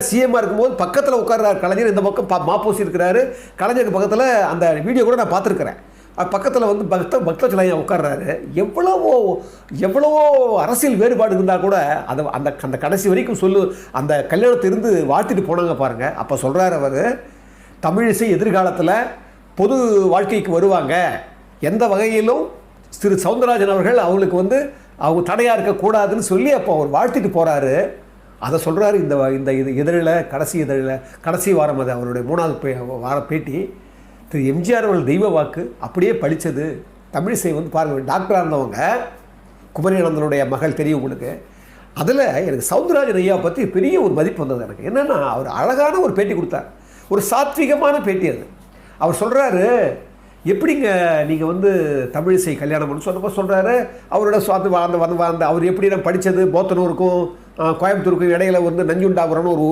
சிஎம்மாக இருக்கும்போது பக்கத்தில் உட்கார்றாரு கலைஞர், இந்த பக்கம் மாப்போசி இருக்கிறாரு, கலைஞருக்கு பக்கத்தில் அந்த வீடியோ கூட நான் பார்த்துருக்குறேன். பக்கத்தில் வந்து பக்தவச்சலம் உட்கார்றாரு. எவ்வளவோ அரசியல் வேறுபாடு இருந்தால் கூட அந்த கடைசி வரைக்கும் அந்த கல்யாணத்தை இருந்து வாழ்த்திட்டு போனாங்க பாருங்கள். அப்போ சொல்கிறார் அவர், தமிழிசை எதிர்காலத்தில் பொது வாழ்க்கைக்கு வருவாங்க, எந்த வகையிலும் திரு சவுந்தரராஜன் அவர்கள் அவங்களுக்கு வந்து அவங்க தடையாக இருக்கக்கூடாதுன்னு சொல்லி அப்போ அவர் வாழ்த்திட்டு போகிறாரு. அதை சொல்கிறாரு இந்த இதழில், கடைசி வாரம், அது அவருடைய 3வது வார பேட்டி. திரு எம்ஜிஆர் அவர்கள் தெய்வ வாக்கு அப்படியே பழித்தது. தமிழிசை வந்து பாருங்கள், டாக்டராக இருந்தவங்க, குமரியானந்தனுடைய மகள் தெரியும் உங்களுக்கு. அதில் எனக்கு சவுந்தரராஜன் ஐயா பற்றி பெரிய ஒரு மதிப்பு வந்தது எனக்கு. என்னென்னா அவர் அழகான ஒரு பேட்டி கொடுத்தார், ஒரு சாத்விகமான பேட்டி. அது அவர் சொல்கிறாரு, எப்படிங்க நீங்கள் வந்து தமிழிசை கல்யாணம் பண்ணு சொன்னப்போ சொல்கிறாரு, அவரோட அவர் எப்படி படித்தது போத்தனூருக்கும் கோயம்புத்தூருக்கும் இடையில வந்து நஞ்சுண்டாபுரம்னு ஒரு